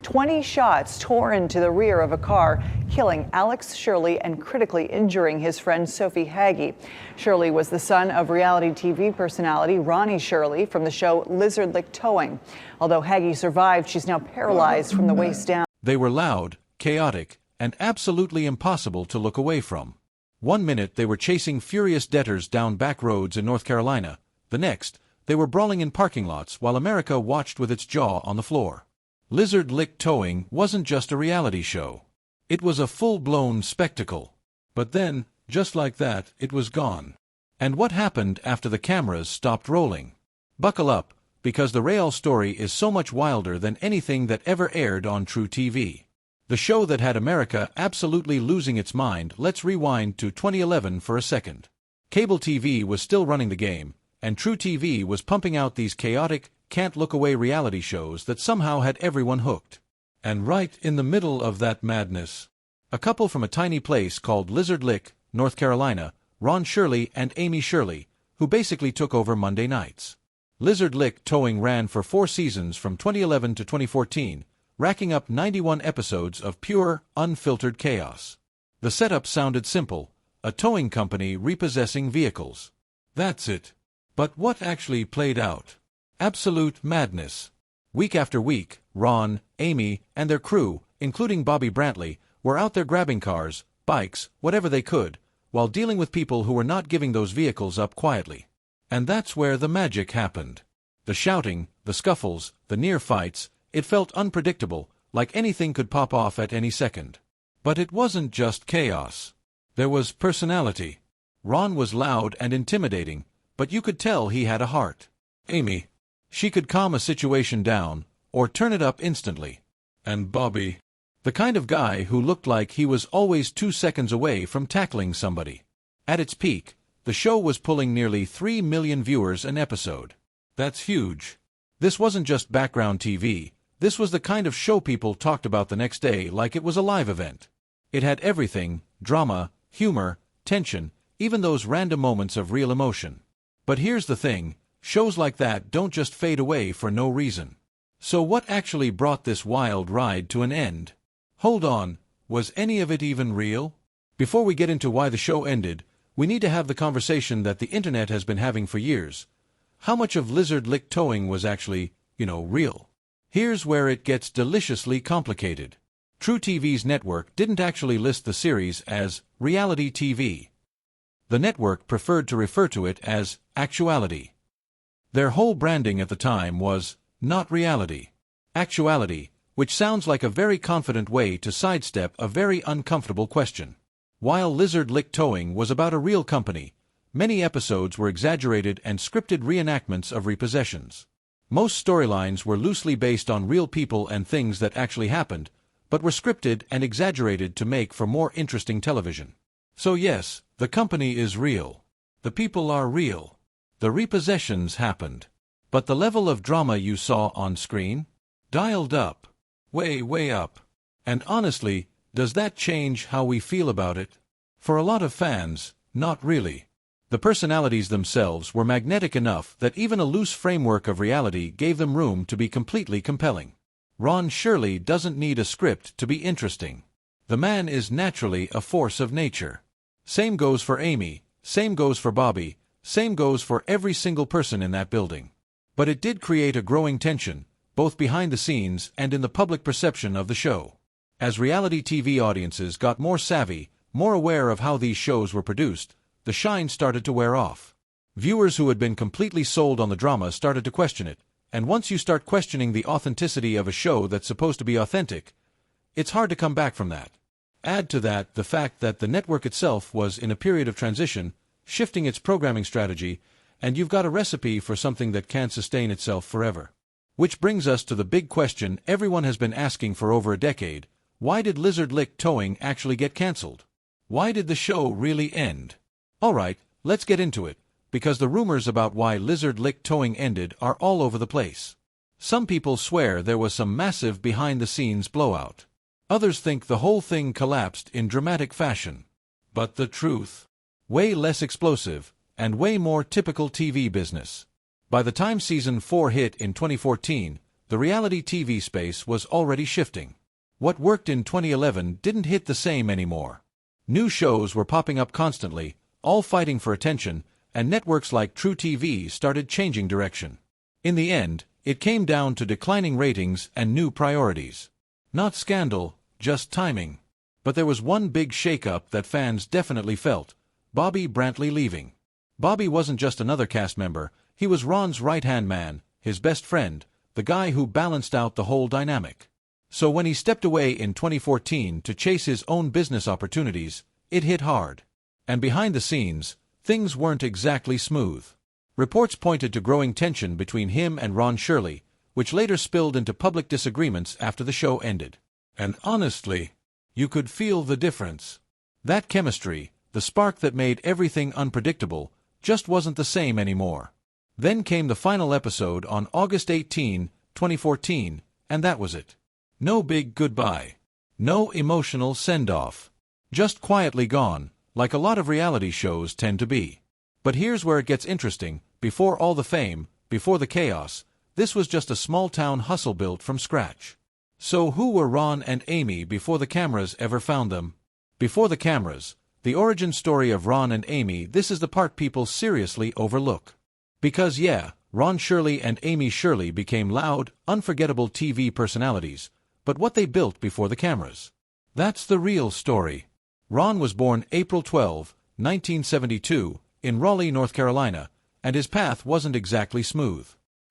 20 shots tore into the rear of a car, killing Alex Shirley and critically injuring his friend Sophie Haggie. Shirley was the son of reality TV personality Ronnie Shirley from the show Lizard Lick Towing. Although Haggie survived, she's now paralyzed from the waist down. They were loud, chaotic, and absolutely impossible to look away from. One minute they were chasing furious debtors down back roads in North Carolina. The next, they were brawling in parking lots while America watched with its jaw on the floor. Lizard Lick Towing wasn't just a reality show. It was a full-blown spectacle. But then, just like that, it was gone. And what happened after the cameras stopped rolling? Buckle up, because the real story is so much wilder than anything that ever aired on True TV. The show that had America absolutely losing its mind. Let's rewind to 2011 for a second. Cable TV was still running the game, and True TV was pumping out these chaotic, can't-look-away reality shows that somehow had everyone hooked. And right in the middle of that madness, a couple from a tiny place called Lizard Lick, North Carolina, Ron Shirley and Amy Shirley, who basically took over Monday nights. Lizard Lick Towing ran for 4 seasons from 2011 to 2014, racking up 91 episodes of pure, unfiltered chaos. The setup sounded simple: a towing company repossessing vehicles. That's it. But what actually played out? Absolute madness. Week after week, Ron, Amy, and their crew, including Bobby Brantley, were out there grabbing cars, bikes, whatever they could, while dealing with people who were not giving those vehicles up quietly. And that's where the magic happened. The shouting, the scuffles, the near fights, it felt unpredictable, like anything could pop off at any second. But it wasn't just chaos. There was personality. Ron was loud and intimidating, but you could tell he had a heart. Amy, she could calm a situation down, or turn it up instantly. And Bobby, the kind of guy who looked like he was always 2 seconds away from tackling somebody. At its peak, the show was pulling nearly 3 million viewers an episode. That's huge. This wasn't just background TV. This was the kind of show people talked about the next day like it was a live event. It had everything: drama, humor, tension, even those random moments of real emotion. But here's the thing. Shows like that don't just fade away for no reason. So what actually brought this wild ride to an end? Hold on, was any of it even real? Before we get into why the show ended, we need to have the conversation that the internet has been having for years. How much of Lizard Lick Towing was actually, real? Here's where it gets deliciously complicated. True TV's network didn't actually list the series as reality TV. The network preferred to refer to it as actuality. Their whole branding at the time was not reality, actuality, which sounds like a very confident way to sidestep a very uncomfortable question. While Lizard Lick Towing was about a real company, many episodes were exaggerated and scripted reenactments of repossessions. Most storylines were loosely based on real people and things that actually happened, but were scripted and exaggerated to make for more interesting television. So yes, the company is real. The people are real. The repossessions happened. But the level of drama you saw on screen? Dialed up. Way, way up. And honestly, does that change how we feel about it? For a lot of fans, not really. The personalities themselves were magnetic enough that even a loose framework of reality gave them room to be completely compelling. Ron Shirley doesn't need a script to be interesting. The man is naturally a force of nature. Same goes for Amy, same goes for Bobby, same goes for every single person in that building. But it did create a growing tension, both behind the scenes and in the public perception of the show. As reality TV audiences got more savvy, more aware of how these shows were produced, the shine started to wear off. Viewers who had been completely sold on the drama started to question it, and once you start questioning the authenticity of a show that's supposed to be authentic, it's hard to come back from that. Add to that the fact that the network itself was in a period of transition, shifting its programming strategy, and you've got a recipe for something that can't sustain itself forever. Which brings us to the big question everyone has been asking for over a decade: why did Lizard Lick Towing actually get cancelled? Why did the show really end? Alright, let's get into it, because the rumors about why Lizard Lick Towing ended are all over the place. Some people swear there was some massive behind-the-scenes blowout. Others think the whole thing collapsed in dramatic fashion. But the truth? Way less explosive, and way more typical TV business. By the time Season 4 hit in 2014, The reality TV space was already shifting. What worked in 2011 didn't hit the same anymore. New shows were popping up constantly, all fighting for attention, and networks like True TV started changing direction. In the end, it came down to declining ratings and new priorities. Not scandal, just timing. But there was one big shakeup that fans definitely felt: Bobby Brantley leaving. Bobby wasn't just another cast member, he was Ron's right-hand man, his best friend, the guy who balanced out the whole dynamic. So when he stepped away in 2014 to chase his own business opportunities, it hit hard. And behind the scenes, things weren't exactly smooth. Reports pointed to growing tension between him and Ron Shirley, which later spilled into public disagreements after the show ended. And honestly, you could feel the difference. That chemistry, the spark that made everything unpredictable, just wasn't the same anymore. Then came the final episode on August 18, 2014, and that was it. No big goodbye. No emotional send-off. Just quietly gone, like a lot of reality shows tend to be. But here's where it gets interesting: before all the fame, before the chaos, this was just a small-town hustle built from scratch. So who were Ron and Amy before the cameras ever found them? Before the cameras, the origin story of Ron and Amy, this is the part people seriously overlook. Because yeah, Ron Shirley and Amy Shirley became loud, unforgettable TV personalities, but what they built before the cameras. That's the real story. Ron was born April 12, 1972, in Raleigh, North Carolina, and his path wasn't exactly smooth.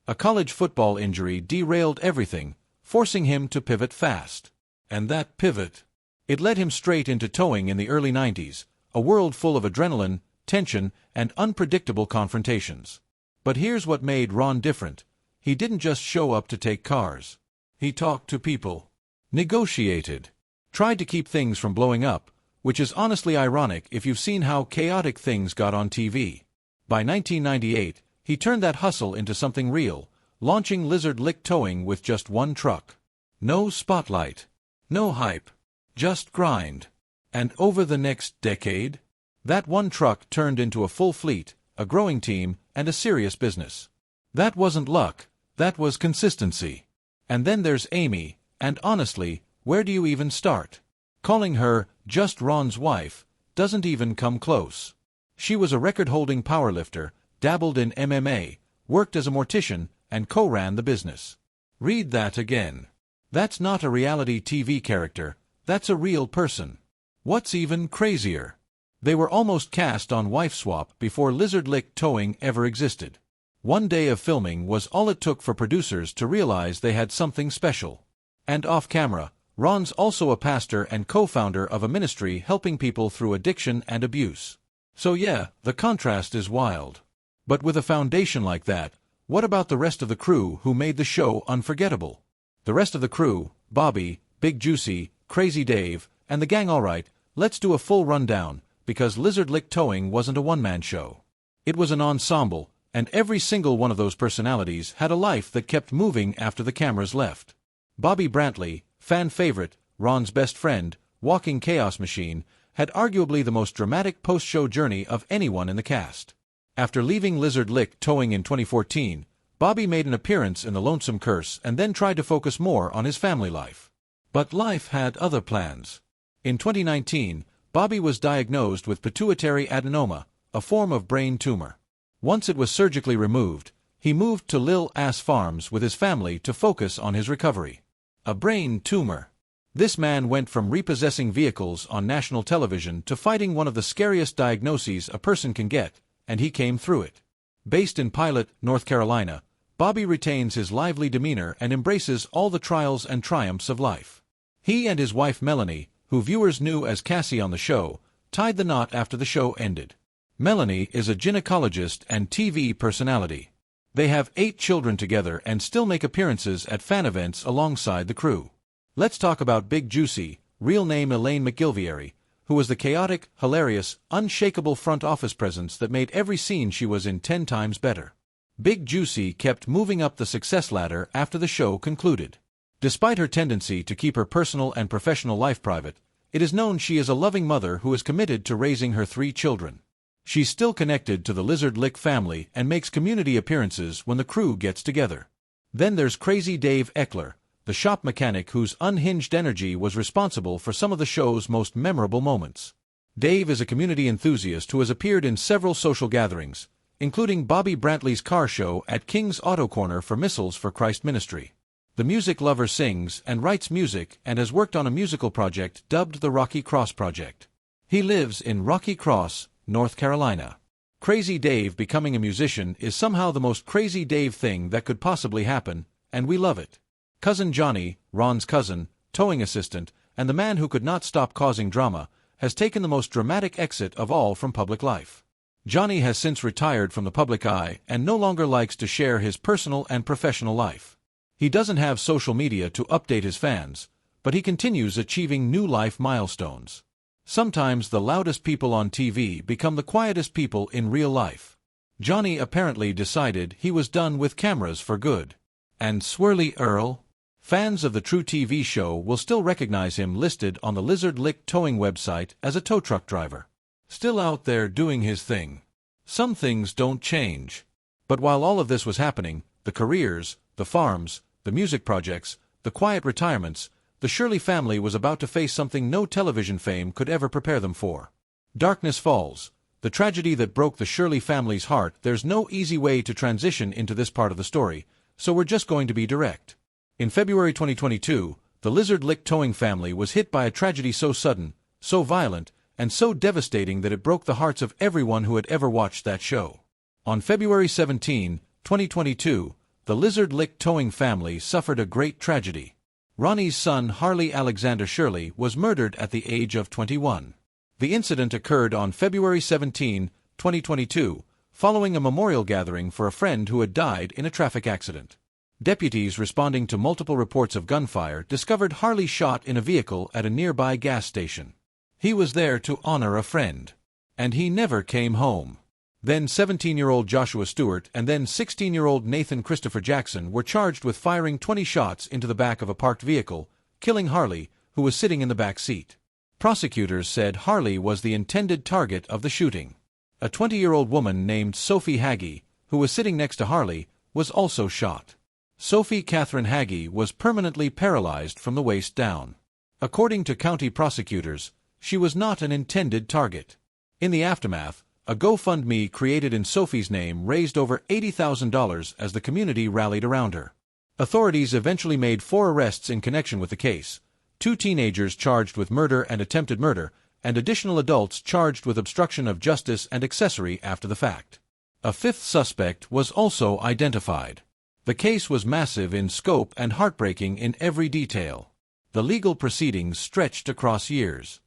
A college football injury derailed everything, forcing him to pivot fast. And that pivot, it led him straight into towing in the early 90s, a world full of adrenaline, tension, and unpredictable confrontations. But here's what made Ron different: he didn't just show up to take cars. He talked to people, negotiated, tried to keep things from blowing up, which is honestly ironic if you've seen how chaotic things got on TV. By 1998, he turned that hustle into something real, launching Lizard Lick Towing with just one truck. No spotlight, no hype, just grind. And over the next decade, that one truck turned into a full fleet, a growing team, and a serious business. That wasn't luck, that was consistency. And then there's Amy, and honestly, where do you even start? Calling her just Ron's wife doesn't even come close. She was a record-holding powerlifter, dabbled in MMA, worked as a mortician, and co-ran the business. Read that again. That's not a reality TV character, that's a real person. What's even crazier? They were almost cast on Wife Swap before Lizard Lick Towing ever existed. One day of filming was all it took for producers to realize they had something special. And off-camera, Ron's also a pastor and co-founder of a ministry helping people through addiction and abuse. So yeah, the contrast is wild. But with a foundation like that, what about the rest of the crew who made the show unforgettable? The rest of the crew, Bobby, Big Juicy, Crazy Dave, and the gang. Alright, let's do a full rundown, because Lizard Lick Towing wasn't a one-man show. It was an ensemble, and every single one of those personalities had a life that kept moving after the cameras left. Bobby Brantley, fan favorite, Ron's best friend, walking chaos machine, had arguably the most dramatic post-show journey of anyone in the cast. After leaving Lizard Lick Towing in 2014, Bobby made an appearance in The Lonesome Curse and then tried to focus more on his family life. But life had other plans. In 2019, Bobby was diagnosed with pituitary adenoma, a form of brain tumor. Once it was surgically removed, he moved to Lil Ass Farms with his family to focus on his recovery. A brain tumor. This man went from repossessing vehicles on national television to fighting one of the scariest diagnoses a person can get, and he came through it. Based in Pilot, North Carolina, Bobby retains his lively demeanor and embraces all the trials and triumphs of life. He and his wife Melanie, who viewers knew as Cassie on the show, tied the knot after the show ended. Melanie is a gynecologist and TV personality. They have 8 children together and still make appearances at fan events alongside the crew. Let's talk about Big Juicy, real name Elaine McGilvieri, who was the chaotic, hilarious, unshakable front office presence that made every scene she was in 10 times better. Big Juicy kept moving up the success ladder after the show concluded. Despite her tendency to keep her personal and professional life private, it is known she is a loving mother who is committed to raising her 3 children. She's still connected to the Lizard Lick family and makes community appearances when the crew gets together. Then there's Crazy Dave Eckler, the shop mechanic whose unhinged energy was responsible for some of the show's most memorable moments. Dave is a community enthusiast who has appeared in several social gatherings, including Bobby Brantley's car show at King's Auto Corner for Missiles for Christ Ministry. The music lover sings and writes music and has worked on a musical project dubbed the Rocky Cross Project. He lives in Rocky Cross, North Carolina. Crazy Dave becoming a musician is somehow the most Crazy Dave thing that could possibly happen, and we love it. Cousin Johnny, Ron's cousin, towing assistant, and the man who could not stop causing drama, has taken the most dramatic exit of all from public life. Johnny has since retired from the public eye and no longer likes to share his personal and professional life. He doesn't have social media to update his fans, but he continues achieving new life milestones. Sometimes the loudest people on TV become the quietest people in real life. Johnny apparently decided he was done with cameras for good. And Swirly Earl? Fans of the True TV show will still recognize him listed on the Lizard Lick towing website as a tow truck driver. Still out there doing his thing. Some things don't change. But while all of this was happening, the careers, the farms, the music projects, the quiet retirements, the Shirley family was about to face something no television fame could ever prepare them for. Darkness falls. The tragedy that broke the Shirley family's heart. There's no easy way to transition into this part of the story, so we're just going to be direct. In February 2022, the Lizard Lick towing family was hit by a tragedy so sudden, so violent, and so devastating that it broke the hearts of everyone who had ever watched that show. On February 17, 2022, the Lizard Lick towing family suffered a great tragedy. Ronnie's son Harley Alexander Shirley was murdered at the age of 21. The incident occurred on February 17, 2022, following a memorial gathering for a friend who had died in a traffic accident. Deputies responding to multiple reports of gunfire discovered Harley shot in a vehicle at a nearby gas station. He was there to honor a friend. And he never came home. Then 17-year-old Joshua Stewart and then 16-year-old Nathan Christopher Jackson were charged with firing 20 shots into the back of a parked vehicle, killing Harley, who was sitting in the back seat. Prosecutors said Harley was the intended target of the shooting. A 20-year-old woman named Sophie Hagee, who was sitting next to Harley, was also shot. Sophie Catherine Hagee was permanently paralyzed from the waist down. According to county prosecutors, she was not an intended target. In the aftermath, a GoFundMe created in Sophie's name raised over $80,000 as the community rallied around her. Authorities eventually made 4 arrests in connection with the case, 2 teenagers charged with murder and attempted murder, and additional adults charged with obstruction of justice and accessory after the fact. A 5th suspect was also identified. The case was massive in scope and heartbreaking in every detail. The legal proceedings stretched across years.